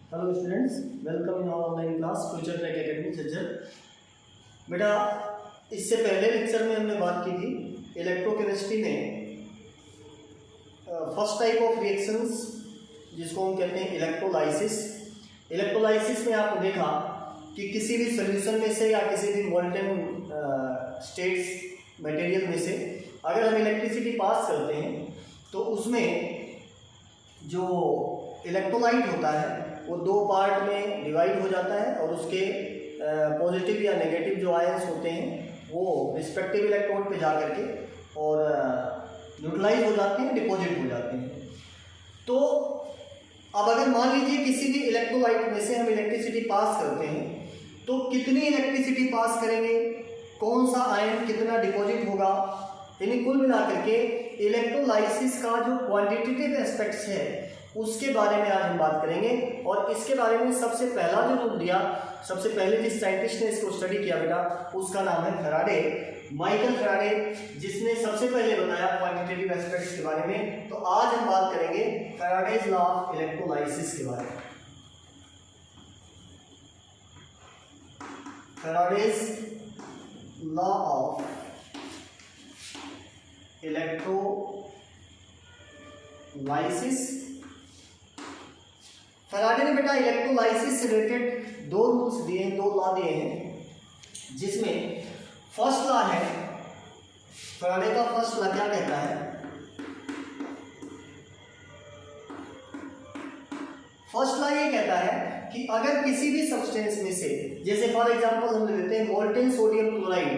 Hello students, welcome in online class future track academy Jhajjar. बेटा, इससे पहले लेक्चर में हमने बात की थी इलेक्ट्रोकेमिस्ट्री में फर्स्ट टाइप ऑफ रिएक्शंस जिसको हम कहते हैं इलेक्ट्रोलाइसिस। इलेक्ट्रोलाइसिस में आपने देखा कि किसी भी सोल्यूशन में से या किसी भी मोल्टेन स्टेट्स मटेरियल में से अगर हम इलेक्ट्रिसिटी पास करते हैं तो उसमें जो इलेक्ट्रोलाइट होता है वो दो पार्ट में डिवाइड हो जाता है और उसके पॉजिटिव या नेगेटिव जो आयंस होते हैं वो रिस्पेक्टिव इलेक्ट्रोड पे जा करके और न्यूट्रलाइज हो जाते हैं, डिपॉजिट हो जाते हैं। तो अब अगर मान लीजिए किसी भी इलेक्ट्रोलाइट में से हम इलेक्ट्रिसिटी पास करते हैं तो कितनी इलेक्ट्रिसिटी पास करेंगे, कौन सा आयन कितना डिपॉजिट होगा, यानी कुल मिलाकर के इलेक्ट्रोलाइसिस का जो क्वांटिटेटिव एस्पेक्ट्स है उसके बारे में आज हम बात करेंगे। और इसके बारे में सबसे पहला जो रूप दिया, सबसे पहले जिस साइंटिस्ट ने इसको स्टडी किया बेटा, उसका नाम है फैराडे, माइकल फैराडे, जिसने सबसे पहले बताया क्वांटिटेटिव एस्पेक्ट्स के बारे में। तो आज हम बात करेंगे फैराडेज लॉ ऑफ इलेक्ट्रोलाइसिस के बारे में। Faraday's law of electrolysis. Faraday ने बेटा इलेक्ट्रोलाइसिस से रिलेटेड दो रूल्स दिए हैं, दो लॉ दिए हैं, जिसमें फर्स्ट लॉ है, फैराडे का फर्स्ट लॉ क्या कहता है, फर्स्ट लॉ ये कहता है कि अगर किसी भी सब्सटेंस में से, जैसे फॉर एग्जांपल हम लेते हैं मोल्टेन सोडियम क्लोराइड,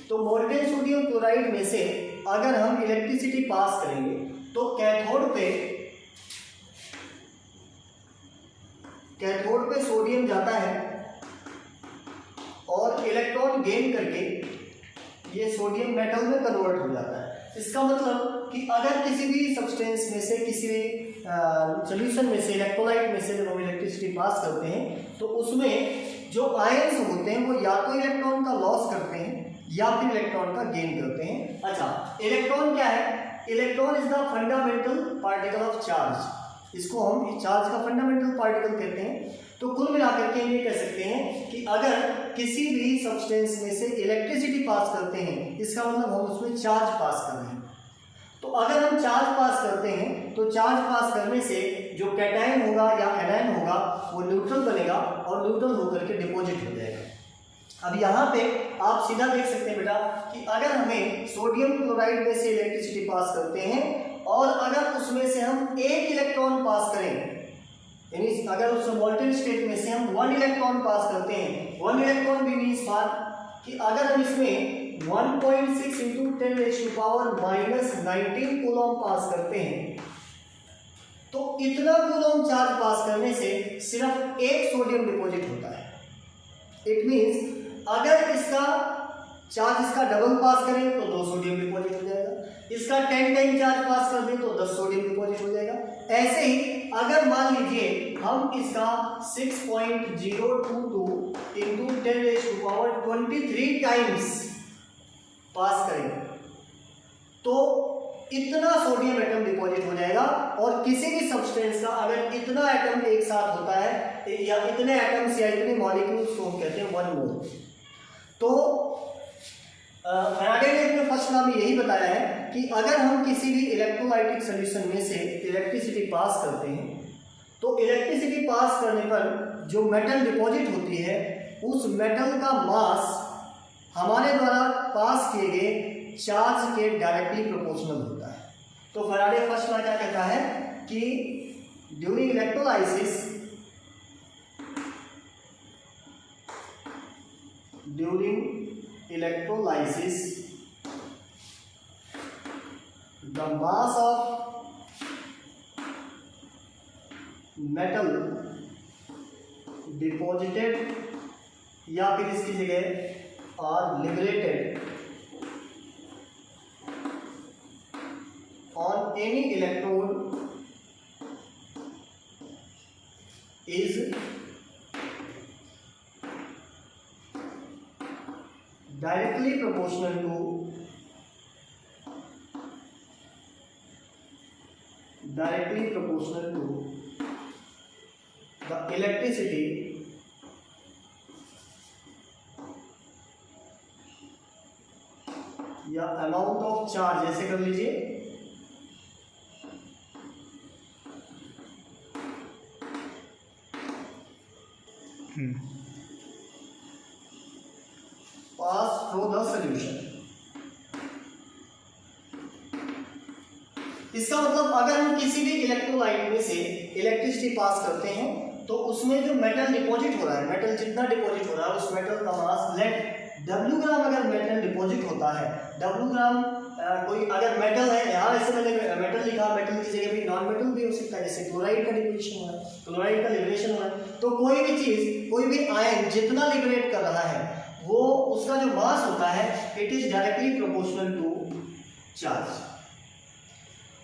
तो मोल्टेन सोडियम क्लोराइड में से अगर हम इलेक्ट्रिसिटी पास करेंगे तो कैथोड पे सोडियम जाता है और इलेक्ट्रॉन गेन करके ये सोडियम मेटल में कन्वर्ट हो जाता है। इसका मतलब कि अगर किसी भी सब्सटेंस में से, किसी भी सॉल्यूशन में से, इलेक्ट्रोलाइट में से जब हम इलेक्ट्रिसिटी पास करते हैं तो उसमें जो आयंस होते हैं वो या तो इलेक्ट्रॉन का लॉस करते हैं या फिर इलेक्ट्रॉन का गेन करते हैं। अच्छा, इलेक्ट्रॉन क्या है? Electron is the fundamental particle of charge, इसको हम चार्ज का फंडामेंटल पार्टिकल कहते हैं। तो कुल मिलाकर के हम ये कह सकते हैं कि अगर किसी भी सब्सटेंस में से इलेक्ट्रिसिटी पास करते हैं, इसका मतलब हम उसमें चार्ज पास कर रहे हैं। तो अगर हम चार्ज पास करते हैं तो चार्ज पास करने से जो कैटायन होगा या एनायन होगा वो न्यूट्रल बनेगा और न्यूट्रल होकर के डिपॉजिट हो जाएगा। अब यहाँ पे आप सीधा देख सकते हैं बेटा कि अगर हमें सोडियम क्लोराइड में से इलेक्ट्रिसिटी पास करते हैं और अगर उसमें से हम एक इलेक्ट्रॉन पास करें, यानी अगर उस मोल्टेन स्टेट में से हम 1 इलेक्ट्रॉन पास करते हैं, 1 इलेक्ट्रॉन भी मीन्स बात कि अगर हम इसमें 1.6 × 10⁻⁻19 कूलम पास करते हैं तो इतना कूलम चार्ज पास करने से सिर्फ एक सोडियम डिपॉजिट होता है। इट मीन्स अगर इसका चार्ज इसका डबल पास करें तो 2 सोडियम डिपॉजिट हो जाएगा, इसका 10 टाइम चार्ज पास कर दें तो 10 सोडियम डिपॉजिट हो जाएगा। ऐसे ही अगर मान लीजिए हम इसका 6.022 × 10⁻23 टाइम्स पास करें तो इतना सोडियम एटम डिपॉजिट हो जाएगा। और किसी भी सब्सटेंस का अगर इतना एटम एक साथ होता है या इतने एटम्स या इतने मॉलिक्यूल्स को हम कहते हैं 1 मोल। तो फैराडे ने अपने फर्स्ट लॉ में यही बताया है कि अगर हम किसी भी इलेक्ट्रोलाइटिक सॉल्यूशन में से इलेक्ट्रिसिटी पास करते हैं तो इलेक्ट्रिसिटी पास करने पर जो मेटल डिपॉजिट होती है उस मेटल का मास हमारे द्वारा पास किए गए चार्ज के डायरेक्टली प्रोपोर्शनल होता है। तो फैराडे फर्स्ट लॉ क्या कहता है कि during electrolysis the mass of metal deposited या फिर इसकी जगह और liberated on any electrode is directly proportional to directly proportional to the electricity या अमाउंट ऑफ चार्ज, ऐसे कर लीजिए, पास थ्रू द सॉल्यूशन। इसका मतलब अगर हम किसी भी इलेक्ट्रोलाइट में से इलेक्ट्रिसिटी पास करते हैं तो उसमें जो मेटल डिपॉजिट हो रहा है, मेटल जितना डिपॉजिट हो रहा है उस मेटल का मास लेट W ग्राम अगर मेटल डिपॉजिट होता है, W ग्राम कोई अगर मेटल है, यहाँ वैसे मैंने मेटल लिखा, मेटल की जगह भी नॉन मेटल भी हो सकता है, जैसे क्लोराइड का डिपोजिशन हो रहा है, क्लोराइड का लिबरेशन हो रहा है, तो कोई भी चीज, कोई भी आयन जितना लिबरेट कर रहा है वो उसका जो मास होता है it is directly proportional to charge.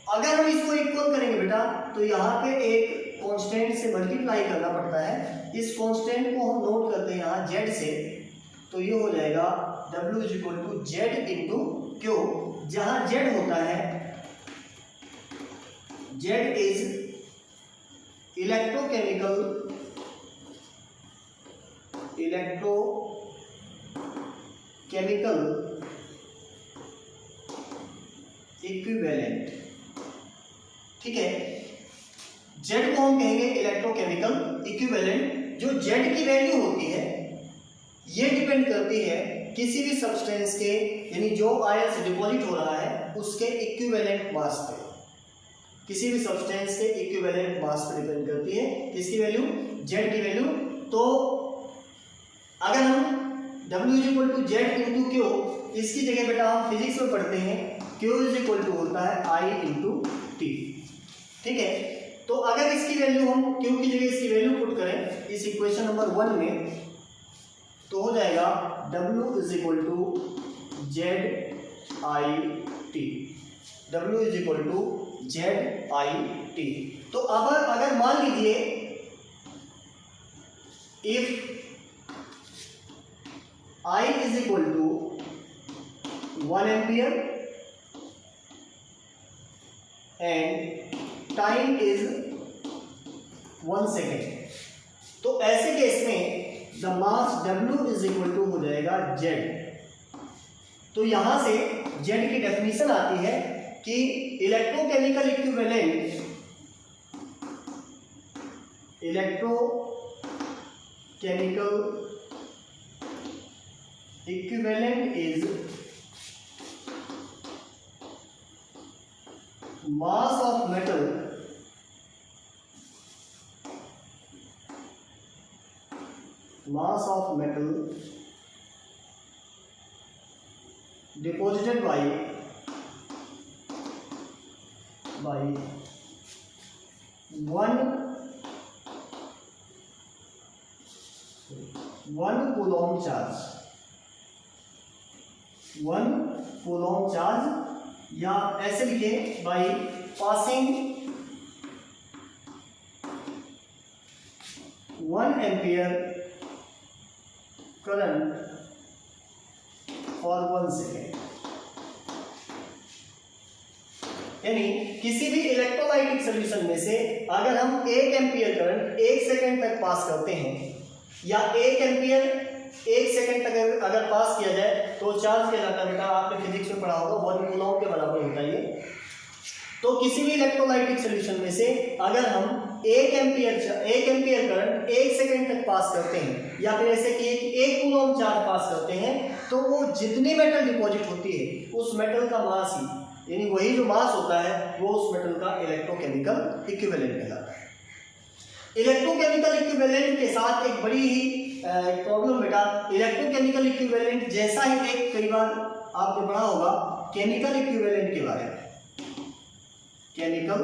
अगर हम इसको इक्वल करेंगे बेटा तो यहाँ पे एक कांस्टेंट से मल्टीप्लाई करना पड़ता है, इस कांस्टेंट को हम नोट करते हैं यहाँ z से, तो ये हो जाएगा W is equal to Z into Q, जहां z होता है, z इज इलेक्ट्रोकेमिकल इक्विवेलेंट। ठीक है, Z को हम कहेंगे इलेक्ट्रोकेमिकल इक्विवेलेंट। जो Z की वैल्यू होती है ये डिपेंड करती है किसी भी सब्सटेंस के, यानी जो आयन से डिपॉजिट हो रहा है उसके इक्विवेलेंट मास पे, किसी भी सब्सटेंस के इक्विवेलेंट मास पे डिपेंड करती है किसकी वैल्यू, Z की वैल्यू। तो अगर हम W is equal to Z into Q, इसकी जगह बेटा हम फिजिक्स में पढ़ते हैं Q इज इक्वल टू होता है I इंटू टी। ठीक है, तो अगर इसकी वैल्यू हम Q की जगह इसकी वैल्यू पुट करें इस इक्वेशन नंबर 1 में, तो हो जाएगा W is equal to Z I T, W is equal to Z I T. तो अब अगर मान लीजिए if I is equal to 1 ampere and time is 1 second, तो ऐसे केस में the mass W is equal to हो जाएगा Z। तो यहां से Z की डेफिनेशन आती है कि electrochemical equivalent is mass of metal deposited by 1 coulomb charge, 1 coulomb charge, या ऐसे लिखे by passing 1 ampere current for 1 second. यानी किसी भी इलेक्ट्रोलाइटिक सॉल्यूशन में से अगर हम 1 एम्पियर करंट 1 सेकेंड तक पास करते हैं, या 1 एम्पियर 1 सेकेंड तक अगर पास किया जाए तो चार्ज कहलाता है, बेटा आपने फिजिक्स में पढ़ा होगा 1 कूलॉम के बराबर होता है ये। तो किसी भी इलेक्ट्रोलाइटिक सॉल्यूशन में से अगर हम 1 एम्पियर करंट 1 सेकेंड तक पास करते हैं, या फिर ऐसे कि 1 कूलॉम चार्ज पास करते हैं, तो वो जितनी मेटल डिपॉजिट होती है उस मेटल का मास ही, यानी वही जो मास होता है वो उस मेटल का इलेक्ट्रोकेमिकल इक्विवेलेंट कहलाता है। इलेक्ट्रोकेमिकल इक्विवेलेंट के साथ एक बड़ी ही प्रॉब्लम बेटा, इलेक्ट्रोकेमिकल इक्विवेलेंट जैसा ही एक कई बार आपने पढ़ा होगा केमिकल इक्विवेलेंट के बारे में। केमिकल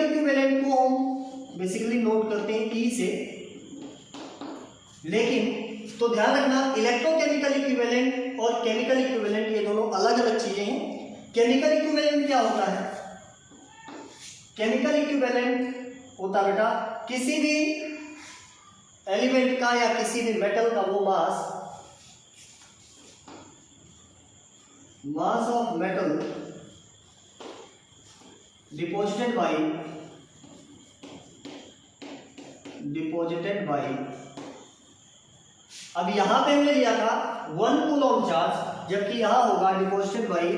इक्विवेलेंट को हम बेसिकली नोट करते हैं ई से, लेकिन तो ध्यान रखना इलेक्ट्रोकेमिकल इक्विवेलेंट और केमिकल इक्विवेलेंट ये दोनों अलग अलग चीजें हैं। केमिकल इक्विवेलेंट क्या होता है? केमिकल इक्विवेलेंट होता बेटा किसी भी एलिमेंट का या किसी भी मेटल का वो मास ऑफ मेटल डिपॉजिटेड बाई, अब यहां पे हमने लिया था 1 कूलॉम चार्ज, जबकि यहां होगा डिपॉजिटेड बाई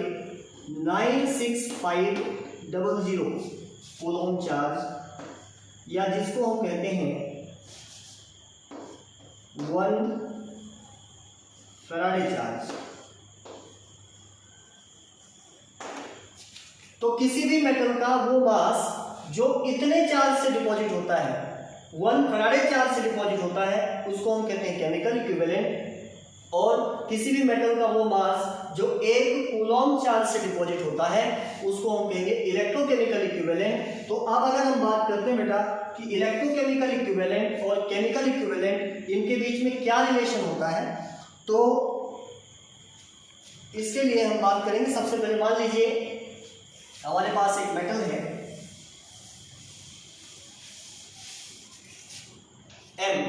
96500 कूलॉम चार्ज, या जिसको हम कहते हैं 1 फैराडे चार्ज। तो किसी भी मेटल का वो मास जो इतने चार्ज से डिपॉजिट होता है, 1 फैराडे चार्ज से डिपॉजिट होता है, उसको हम कहते हैं केमिकल इक्विवेलेंट। और किसी भी मेटल का वो मास जो 1 कूलॉम चार्ज से डिपॉजिट होता है, उसको हम कहेंगे इलेक्ट्रोकेमिकल इक्विवेलेंट। तो अब अगर हम बात करते हैं बेटा कि इलेक्ट्रोकेमिकल इक्विवेलेंट और केमिकल इक्विवेलेंट, इनके बीच में क्या रिलेशन होता है, तो इसके लिए हम बात करेंगे। सबसे पहले मान लीजिए हमारे पास एक मेटल है M,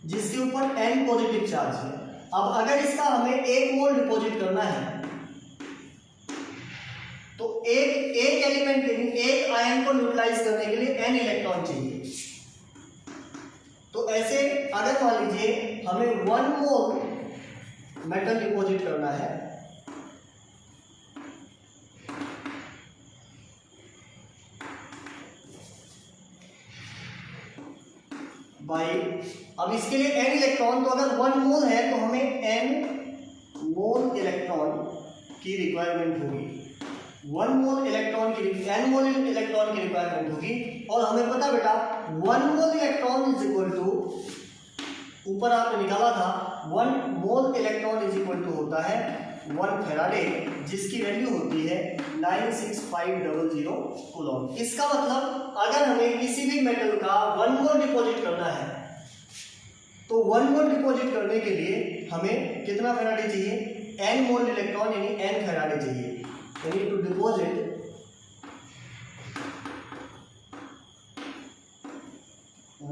जिसके ऊपर N पॉजिटिव चार्ज है। अब अगर इसका हमें 1 मोल डिपॉजिट करना है, तो एक एलिमेंट के लिए, एक आयन को न्यूट्रलाइज करने के लिए N इलेक्ट्रॉन चाहिए। तो ऐसे अगर मान लीजिए हमें 1 मोल मेटल डिपॉजिट करना है, बाई, अब इसके लिए n इलेक्ट्रॉन, तो अगर 1 मोल है तो हमें n मोल इलेक्ट्रॉन की रिक्वायरमेंट होगी, 1 मोल इलेक्ट्रॉन की n मोल इलेक्ट्रॉन की रिक्वायरमेंट होगी। और हमें पता बेटा 1 mole electron is equal to, ऊपर आपने निकाला था 1 mole electron is equal to होता है 1 फैराडे, जिसकी वैल्यू होती है 96500 कूलॉम। इसका मतलब अगर हमें किसी भी मेटल का 1 मोल डिपॉजिट करना है, तो 1 मोल डिपॉजिट करने के लिए हमें कितना फैराडे चाहिए, n मोल इलेक्ट्रॉन यानी n फैराडे चाहिए। यानी to deposit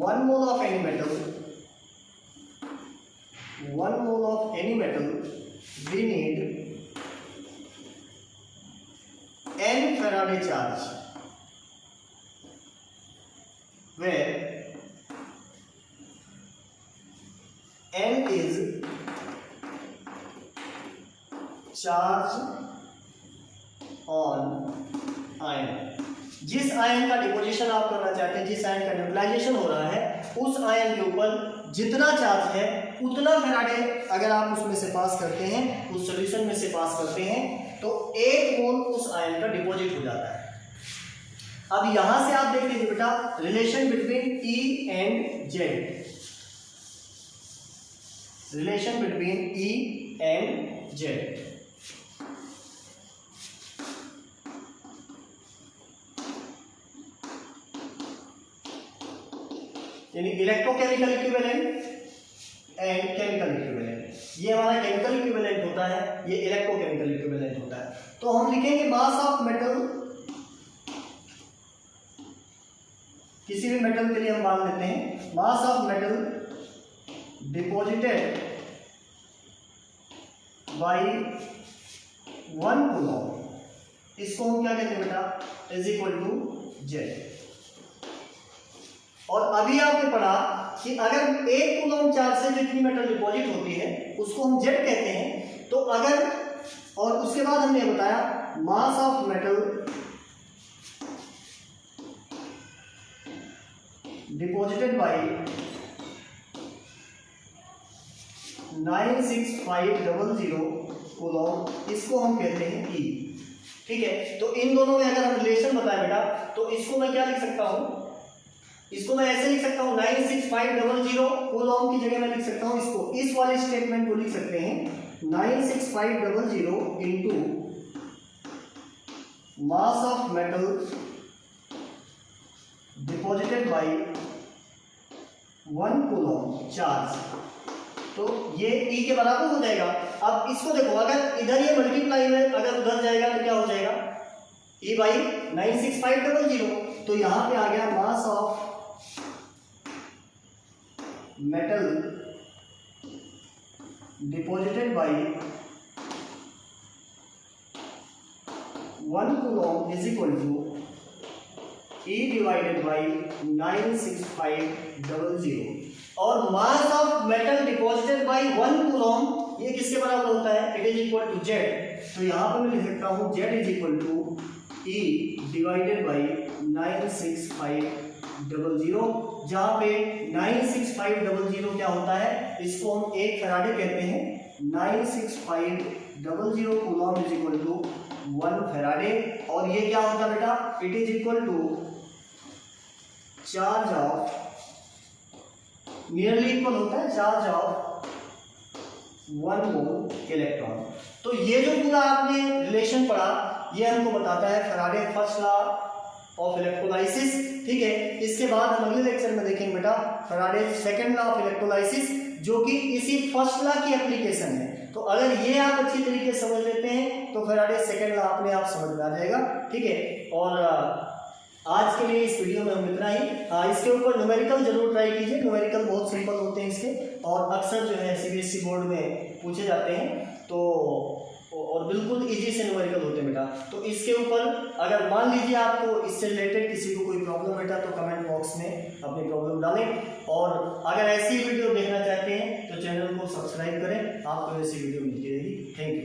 1 mole of any metal, 1 mole of any metal, we need n Faraday charge, where n is charge on ion। जिस आयन का डिपोजिशन आप करना चाहते हैं, जिस आयन का न्यूट्रलाइजेशन हो रहा है, उस आयन के ऊपर जितना चार्ज है उतना फैराडे अगर आप उसमें से पास करते हैं, उस सॉल्यूशन में से पास करते हैं, तो 1 मोल उस आयन का डिपॉजिट हो जाता है। अब यहां से आप देख लीजिए बेटा relation between E and Z, relation between E and Z। यानी electrochemical equivalent and chemical equivalent, ये हमारा केमिकल इक्विवेलेंट होता है, ये इलेक्ट्रोकेमिकल इक्विवेलेंट होता है। तो हम लिखेंगे मास ऑफ मेटल, किसी भी मेटल के लिए हम मान लेते हैं मास of metal deposited by 1 Coulomb, इसको हम क्या कहते हैं बेटा, इज इक्वल टू Z। और अभी आपने पढ़ा कि अगर 1 कूलॉम चार्ज से जितनी मेटल डिपॉजिट होती है उसको हम Z कहते हैं। तो अगर, और उसके बाद हमने बताया मास of metal deposited bye 96500 Coulomb, इसको हम कहते हैं E। ठीक है, तो इन दोनों में अगर हम रिलेशन बताएं बेटा, तो इसको मैं क्या लिख सकता हूं, इसको मैं ऐसे लिख सकता हूं 96500 कूलॉम की जगह मैं लिख सकता हूं इसको, इस वाले स्टेटमेंट को लिख सकते हैं 96500 into mass of metal deposited by 1 Coulomb charge. तो ये E के बराबर हो जाएगा। अब इसको देखो, अगर इधर ये मल्टीप्लाई में अगर उधर जाएगा तो क्या हो जाएगा, E बाई 96500, तो यहां पे आ गया mass of metal deposited by 1 coulomb is equal to E divided by 96500 और mass of metal deposited by 1 coulomb ये किसके बराबर होता है? It is equal to Z। तो यहाँ पर मैं लिख सकता हूँ Z is equal to E divided by 96500, जहाँ पे 96500 क्या होता है? इसको हम 1 फैराडे कहते हैं। 96500 coulomb is equal to 1 faraday. और ये क्या होता है बेटा? It is equal to charge of, nearly equal होता है चार्ज ऑफ 1 मोल इलेक्ट्रॉन। तो ये जो पूरा आपने रिलेशन पढ़ा ये हमको बताता है Faraday first law of electrolysis. ठीक है, इसके बाद हम अगले लेक्चर में देखेंगे बेटा Faraday second law of electrolysis, जो कि इसी फर्स्ट लॉ की एप्लीकेशन है। तो अगर ये आप अच्छी तरीके से समझ लेते हैं तो फैराडे सेकंड लॉ अपने आप समझ में आ जाएगा। ठीक है, और आज के लिए इस वीडियो में हम इतना ही। इसके ऊपर न्यूमेरिकल जरूर ट्राई कीजिए, न्यूमेरिकल बहुत सिंपल होते हैं इसके, और अक्सर जो है सीबीएसई बोर्ड में पूछे जाते हैं, तो और बिल्कुल इजी से न्यूमेरिकल होते हैं बेटा। तो इसके ऊपर अगर मान लीजिए आपको इससे रिलेटेड किसी को कोई प्रॉब्लम बेटा तो कमेंट बॉक्स में अपनी प्रॉब्लम डालें, और अगर ऐसी वीडियो देखना चाहते हैं तो चैनल को सब्सक्राइब करें, आपको ऐसी वीडियो मिलती रहेगी। Thank you.